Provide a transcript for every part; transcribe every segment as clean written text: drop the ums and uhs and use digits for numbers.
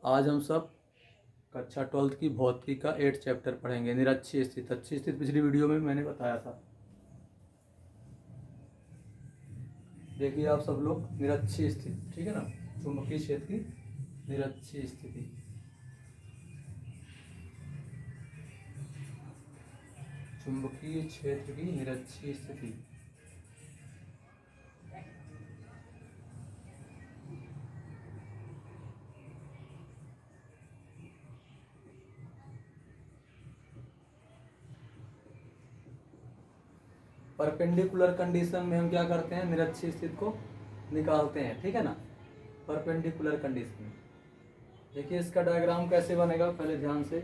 आज हम सब कक्षा 12th की भौतिकी का 8th चैप्टर पढ़ेंगे, निरक्षीय स्थिति। अच्छी स्थिति पिछली वीडियो में मैंने बताया था। देखिए आप सब लोग, निरक्षीय स्थिति, ठीक है ना, चुंबकीय क्षेत्र की निरक्षीय स्थिति। चुंबकीय क्षेत्र की निरक्षीय स्थिति। परपेंडिकुलर कंडीशन में हम क्या करते हैं, निरक्षीय स्थिति को निकालते हैं, ठीक है ना। परपेंडिकुलर कंडीशन में देखिए इसका डायग्राम कैसे बनेगा, पहले ध्यान से।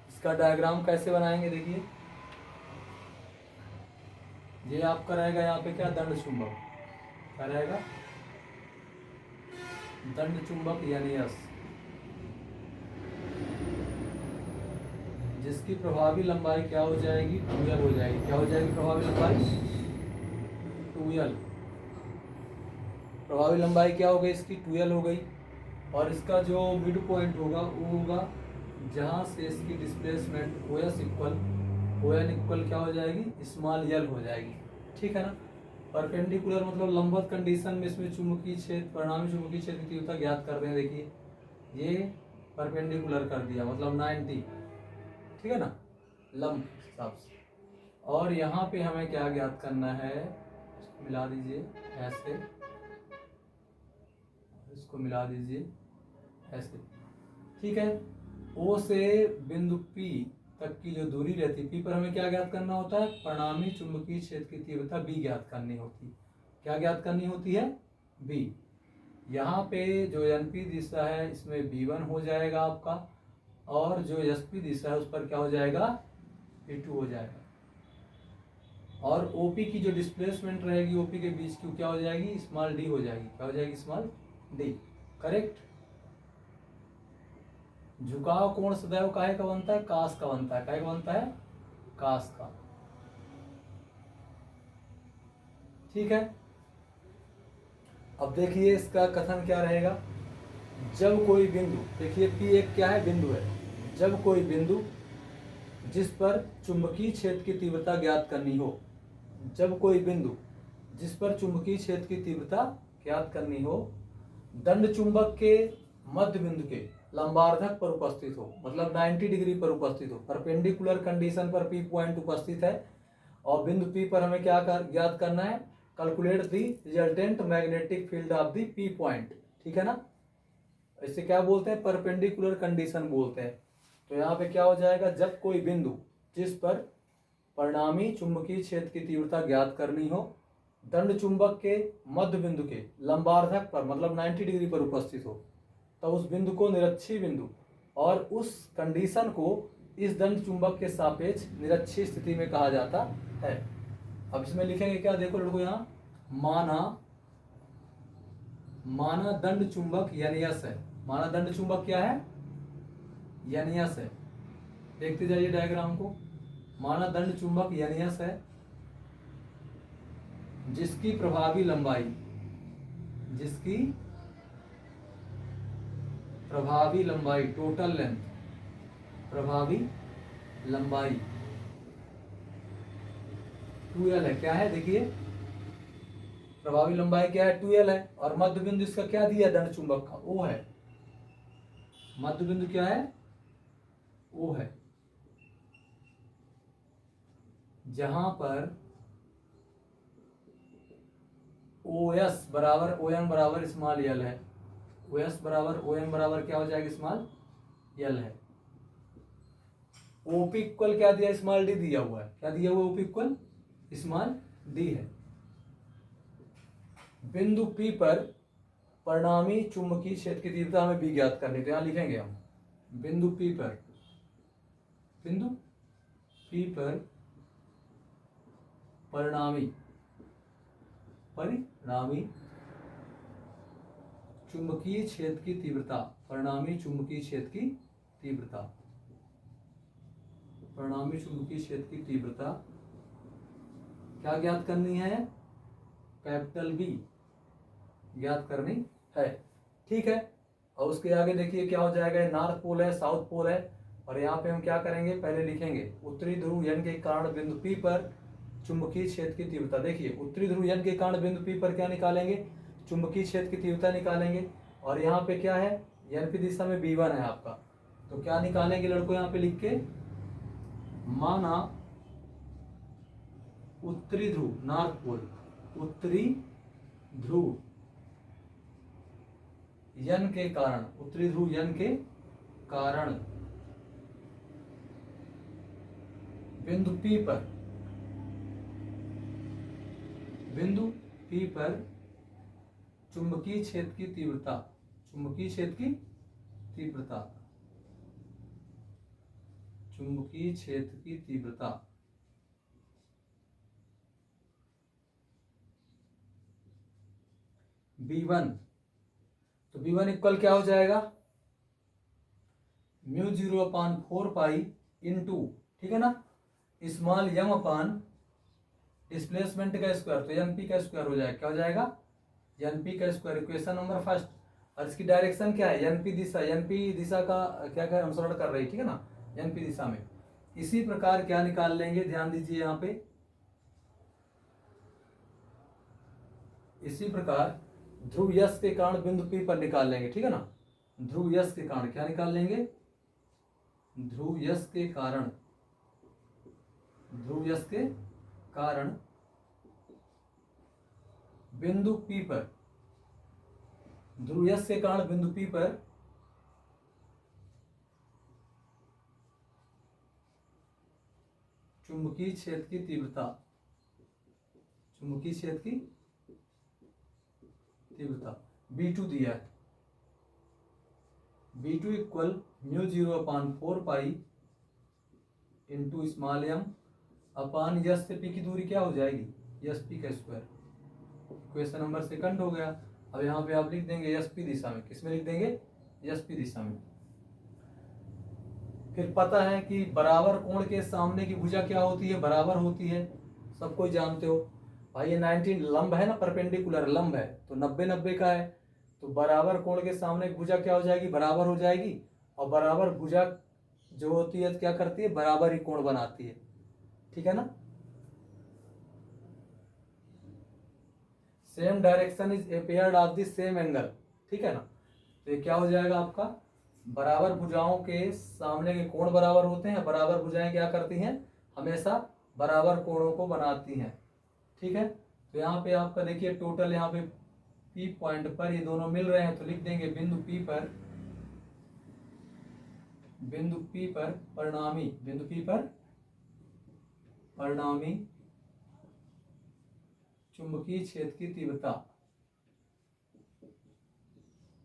इसका डायग्राम कैसे बनाएंगे, देखिए ये आपका रहेगा यहाँ पे क्या, दंड चुंबक। क्या रहेगा, दंड चुंबक यानी यस, जिसकी प्रभावी लंबाई क्या हो जाएगी, 2l हो जाएगी। क्या हो जाएगी प्रभावी लंबाई, 2l। प्रभावी लंबाई क्या हो गई इसकी, 2l हो गई। और इसका जो मिड पॉइंट होगा वो होगा जहाँ से इसकी displacement OS equal ON equal क्या हो जाएगी, स्मॉल l हो जाएगी, ठीक है ना। परपेंडिकुलर मतलब लंबवत कंडीशन में इसमें चुंबकीय क्षेत्र, परिणामी चुंबकीय क्षेत्र की तीव्रता ज्ञात कर दें। देखिए ये परपेंडिकुलर कर दिया मतलब 90, ठीक है ना, लंब हिसाब से। और यहाँ पे हमें क्या ज्ञात करना है, इसको मिला दीजिए ऐसे, इसको मिला दीजिए ऐसे, ठीक है। O से बिंदु P तक की जो दूरी रहती है, P पर हमें क्या ज्ञात करना होता है, परिणामी चुंबकीय क्षेत्र की तीव्रता B ज्ञात करनी होती है। क्या ज्ञात करनी होती है, B। यहाँ पे जो NP दिशा है इसमें B1 हो जाएगा आपका, और जो SP दिशा है उस पर क्या हो जाएगा, P2 हो जाएगा। और OP की जो डिस्प्लेसमेंट रहेगी OP के बीच की क्या हो जाएगी, स्मॉल d हो जाएगी। क्या हो जाएगी, स्मॉल d, करेक्ट। झुकाव कोण सदैव काहे का बनता है, कास का बनता है। काहे का बनता है, कास का, ठीक है। अब देखिए इसका कथन क्या रहेगा, जब कोई बिंदु, देखिए P एक क्या है, बिंदु है। जब कोई बिंदु जिस पर चुंबकीय क्षेत्र की तीव्रता ज्ञात करनी हो, जब कोई बिंदु जिस पर चुंबकीय क्षेत्र की तीव्रता ज्ञात करनी हो, दंड चुंबक के मध्य बिंदु के लंबार्धक पर उपस्थित हो, मतलब 90 डिग्री पर उपस्थित हो। परपेंडिकुलर कंडीशन पर P पॉइंट उपस्थित है और बिंदु P पर हमें क्या ज्ञात करना है, calculate the resultant magnetic field of the P point, ठीक है ना। इसे क्या बोलते हैं, परपेंडिकुलर कंडीशन बोलते हैं। तो यहाँ पे क्या हो जाएगा, जब कोई बिंदु जिस पर परिणामी चुंबकीय क्षेत्र की तीव्रता ज्ञात करनी हो, दंड चुंबक के मध्य बिंदु के लंबार्धक पर मतलब 90 डिग्री पर उपस्थित हो, तो उस बिंदु को निरक्षीय बिंदु, और उस कंडीशन को इस दंड चुंबक के सापेक्ष निरक्षीय स्थिति में कहा जाता है। अब इसमें लिखेंगे क्या, देखो लड़को, यहाँ माना दंड चुंबक यानी यस है। माना दंड चुंबक क्या है, यानी यस है। देखते जाइए डायग्राम को। माना दंड चुंबक यानी यस है, जिसकी प्रभावी लंबाई, जिसकी प्रभावी लंबाई, टोटल लेंथ, प्रभावी लंबाई 2l है। क्या है, देखिए प्रभावी लंबाई क्या है, 2l है। और मध्य बिंदु इसका क्या दिया, दंड चुंबक का O है। मध्य बिंदु क्या है, O है, जहां पर OS बराबर OM बराबर स्मॉल l है। OS बराबर OM बराबर क्या हो जाएगा, स्मॉल l है। OP इक्वल क्या दिया, स्मॉल d दिया हुआ है। क्या दिया हुआ, OP इक्वल स्मॉल d है। बिंदु P पर परिणामी चुंबकीय क्षेत्र की तीव्रता हमें B ज्ञात करनी, तो यहां लिखेंगे हम बिंदु P पर, बिंदु P पर परिणामी चुंबकीय क्षेत्र की तीव्रता, परिणामी चुंबकीय क्षेत्र की तीव्रता, परिणामी चुंबकीय क्षेत्र की तीव्रता क्या ज्ञात करनी है, कैपिटल B। ज्ञात करनी है। ठीक है, और उसके आगे देखिए क्या हो जाएगा, नॉर्थ पोल है, साउथ पोल है, और यहाँ पे हम क्या करेंगे, पहले लिखेंगे उत्तरी ध्रुव यन के कारण बिंदु P पर चुंबकीय क्षेत्र की तीव्रता। देखिए उत्तरी ध्रुव यन के कारण बिंदु P पर क्या निकालेंगे, चुंबकीय क्षेत्र की तीव्रता निकालेंगे, और यहाँ पे क्या है, यन की दिशा में B1 है आपका, तो क्या निकालेंगे लड़कों, यहाँ पे लिख के, माना उत्तरी ध्रुव, नॉर्थ पोल, उत्तरी ध्रुव यन के कारण, उत्तरी ध्रुव यन के कारण बिंदु P पर, बिंदु P पर चुंबकीय क्षेत्र की तीव्रता, चुंबकीय क्षेत्र की तीव्रता, चुंबकीय क्षेत्र की तीव्रता B1, तो B1 इक्वल क्या हो जाएगा, μ0/4 इंटू, ठीक है ना, स्मॉल m अपान डिस्प्लेसमेंट का स्क्वायर, तो एन पी का स्क्वायर हो जाएगा, क्या हो जाएगा, एन पी का स्क्वायर, इक्वेशन नंबर फर्स्ट। और इसकी डायरेक्शन क्या है, एन पी दिशा, एन पी दिशा का क्या क्या अनुसरण कर रही है, ठीक है ना, एन पी दिशा में। इसी प्रकार क्या निकाल लेंगे, ध्यान दीजिए यहाँ पे, इसी प्रकार ध्रुव यश के कारण बिंदु P पर निकाल लेंगे, ठीक है ना, ध्रुव यश के कारण क्या निकाल लेंगे, ध्रुव यश के कारण, ध्रुव यश के कारण बिंदु P पर, ध्रुव यश के कारण बिंदु P पर चुंबकीय क्षेत्र की तीव्रता, चुंबकीय क्षेत्र की तीव्रता B2 दिया है, B2 equal μ0/4 into small m upon यश से P की दूरी क्या हो जाएगी, यश P का स्क्वायर, क्वेश्चन नंबर सेकंड हो गया। अब यहाँ पे आप लिख देंगे यश P दिशा में, किसमें लिख देंगे, यश P दिशा में। फिर पता है कि बराबर कोण के सामने की भुजा क्या होती है, बराबर होती है, सब कोई जानते हो भाई, ये 19 लंब है ना, परपेंडिकुलर लंब है, तो 90-90 का है, तो बराबर कोण के सामने की भुजा क्या हो जाएगी, बराबर हो जाएगी, और बराबर भुजा जो होती है क्या करती है, बराबर ही कोण बनाती है, ठीक है ना। Same direction is appeared of the same angle, ठीक है ना, तो ये क्या हो जाएगा आपका, बराबर भुजाओं के सामने के कोण बराबर होते हैं, बराबर भुजाएं क्या करती हैं, हमेशा बराबर कोणों को बनाती हैं, ठीक है। तो यहाँ पे आपका देखिए टोटल, यहाँ पे P पॉइंट पर ये दोनों मिल रहे हैं, तो लिख देंगे बिंदु P पर, बिंदु P पर परिणामी, बिंदु P पर परिणामी चुंबकीय क्षेत्र की तीव्रता,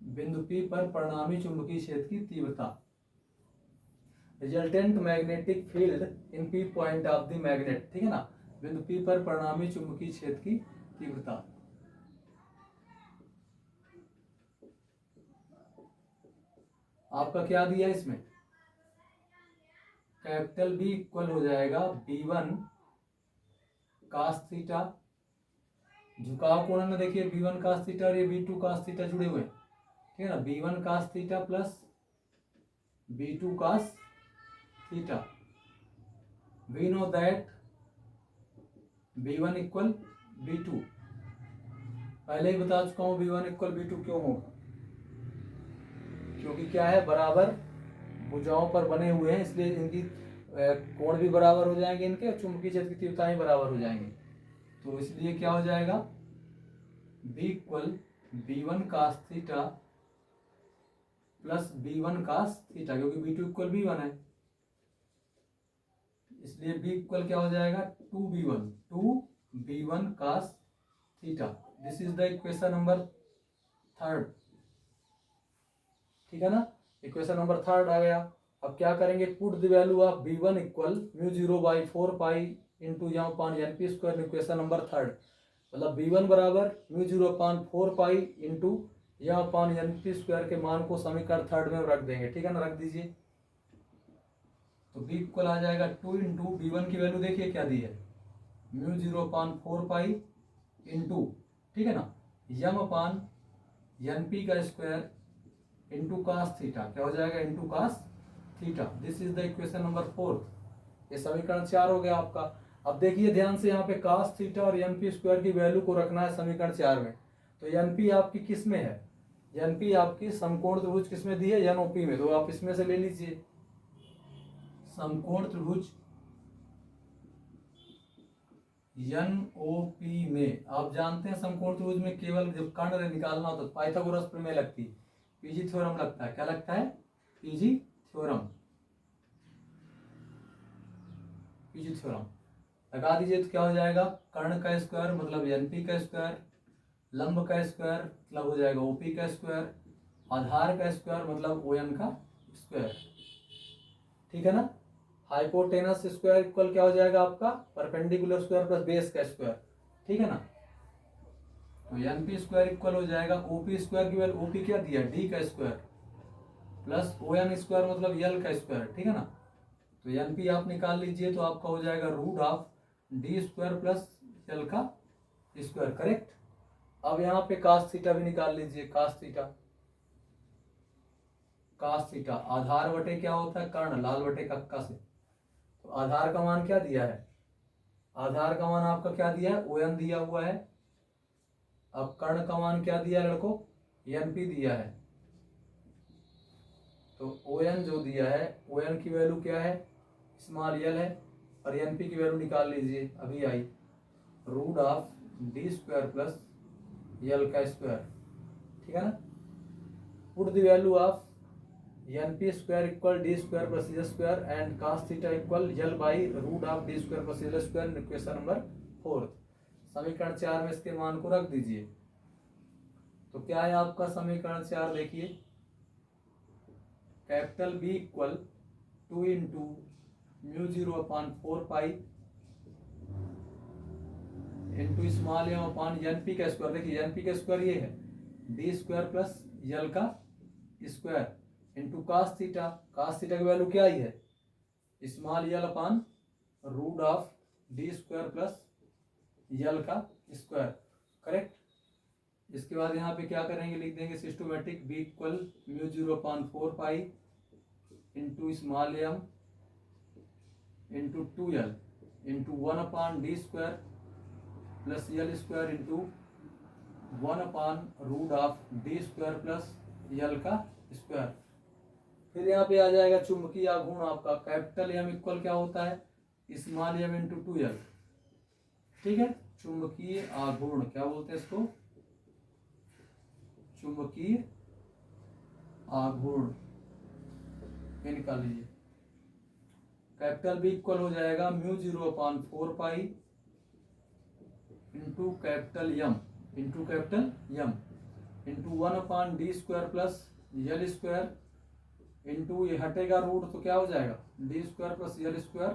बिंदु P पर परिणामी चुंबकीय क्षेत्र की तीव्रता, resultant magnetic field in P point of the magnet, ठीक है ना, बिंदु P पर परिणामी चुंबकीय क्षेत्र की तीव्रता। आपका क्या दिया इसमें, कैपिटल B इक्वल हो जाएगा B1 cos थीटा, झुकाव कोण में देखिए B1 cos थीटा और ये B2 cos थीटा जुड़े हुए हैं, ठीक है ना, B1 cos theta plus B2 cos theta. We know that B1 equal B2, पहले ही बता चुका हूं B1 इक्वल B2 क्यों होगा, क्योंकि क्या है, बराबर भुजाओं पर बने हुए हैं, इसलिए इनकी कोण भी बराबर हो जाएंगे, इनके चुंबकीय क्षेत्र की तीव्रताएं बराबर हो जाएंगे, तो इसलिए क्या हो जाएगा, B equal B1 cos theta plus B1 cos theta, क्योंकि B2 इक्वल B1 है, इसलिए B इक्वल क्या हो जाएगा, 2B1 cos theta. This is the equation number third, ठीक है ना, इक्वेशन नंबर थर्ड आ गया। अब क्या करेंगे, put the value of B1 equal μ0/4 into यहाँ पान N P square, equation number third, मतलब B1 बराबर μ0/4 इंटू यहाँ पान एन पी स्क्वायर के मान को समीकरण थर्ड में रख देंगे, ठीक है ना, रख दीजिए, तो B इक्वल आ जाएगा 2 इंटू B1 की वैल्यू देखिए क्या दी है, μ0/4 इंटू, ठीक है ना, यम अपान एन पी का स्क्वायर इंटू कास थीटा, क्या हो जाएगा, into cos theta. This is the equation number 4। ये समीकरण 4 हो गया आपका। अब देखिए ध्यान से, यहाँ पे कास थीटा और एन पी स्क्वायर की वैल्यू को रखना है समीकरण 4 में। तो एन पी आपकी किस में है, एन पी आपकी समकोण त्रिभुज किस में दी है, एन ओ पी में। तो आप इसमें से ले लीजिए समकोण त्रिभुज एन ओ पी में। आप जानते हैं समकोण त्रिभुज में केवल जब कर्ण निकालना होता है तो पाइथागोरस प्रमेय लगती है, पीजी थ्योरम लगता है। क्या लगता है, पीजी थ्योरम। पीजी थ्योरम लगा दीजिए तो क्या हो जाएगा, कर्ण का स्क्वायर मतलब एनपी का स्क्वायर, लंब का स्क्वायर मतलब हो जाएगा ओपी का स्क्वायर, आधार का स्क्वायर मतलब ओ एन का स्क्वायर। ठीक है ना। हाइपोटेनस स्क्वायर इक्वल क्या हो जाएगा आपका, परपेंडिकुलर स्क्वायर प्लस बेस का स्क्वायर। ठीक है ना। तो एन पी स्क्वायर इक्वल हो जाएगा ओपी स्क्वायर की वैल्यू, ओपी क्या दिया, डी का square plus O N square मतलब यल का स्क्वायर। ठीक है ना। तो एन पी आप निकाल लीजिए तो आपका हो जाएगा root of D square plus यल का स्क्वायर। करेक्ट। अब यहाँ पे कास थीटा भी निकाल लीजिए, कास थीटा। कास थीटा आधार बटे क्या होता है, कर्ण, लाल बटे कक्का से। तो आधार का मान क्या दिया है, आधार का मान आपका क्या दिया है, ओ एन दिया हुआ है। अब कर्ण का मान क्या दिया है लड़कों, एन पी दिया है। तो ओ एन जो दिया है, ओ एन की वैल्यू क्या है, स्मॉल यल है, और एन पी की वैल्यू निकाल लीजिए, अभी आई, root of D square plus यल का स्क्वायर। ठीक है ना। Put the value of N P square equal D square plus L square and cos theta equal L by root of D square plus L square, equation number 4। समीकरण 4 में इसके मान को रख दीजिए। तो क्या है आपका समीकरण 4, देखिए capital B equal 2 into mu 0/4 pi into small m upon N P का स्क्वायर। देखिए एन पी का स्क्वायर ये है, डी स्क्वायर प्लस यल का square into cos theta. Cos theta की वैल्यू क्या आई है, small l upon root of D square plus यल का स्क्वायर। करेक्ट। इसके बाद यहाँ पे क्या करेंगे, लिख देंगे systematic B equal mu 0/4 pi into small M into 2l into 1/d square plus यल स्क्वायर इंटू 1/रूट ऑफ डी स्क्वायर प्लस यल का स्क्वायर। फिर यहाँ पे आ जाएगा चुंबकीय आघूर्ण आपका, कैपिटल एम इक्वल क्या होता है, स्मॉल एम इंटू 2l। ठीक है। चुंबकीय आघूर्ण क्या बोलते हैं इसको, चुंबकीय आघूर्ण, ये निकाल लीजिए। कैपिटल बी इक्वल हो जाएगा mu 0/4 pi into capital m into 1/d square plus यल स्क्वायर इंटू, ये हटेगा रूट तो क्या हो जाएगा, डी स्क्वायर प्लस यल स्क्वायर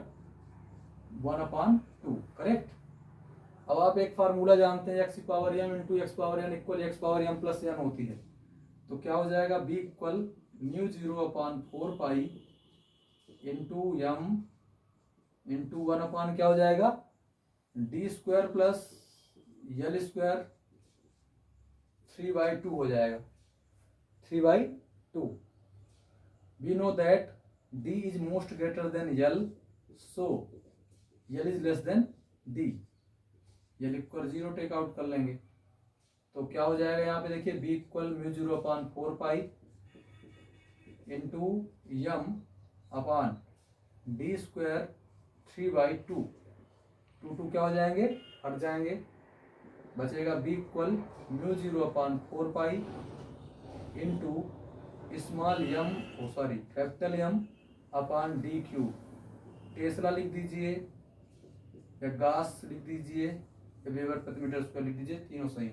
1/2। करेक्ट। अब आप एक फार्मूला जानते हैं, x power m into x power n equal x power m plus n होती है। तो क्या हो जाएगा, B equal mu 0/4 pi into m into 1 क्या हो जाएगा, डी स्क्वायर प्लस यल स्क्वायर 3/2 हो जाएगा, 3/2। We know that D is most greater than L, so L is less than D. L equal 0 take out कर लेंगे तो क्या हो जाएगा, यहाँ पे देखिए B equal mu 0/4 pi into M upon D square 3/2। 2 क्या हो जाएंगे, हट जाएंगे, बचेगा B equal mu 0/4 pi into small M capital M upon D cube. Tesla लिख दीजिए या गास लिख दीजिए या वेबर प्रति मीटर स्क्वायर लिख दीजिए, तीनों सही।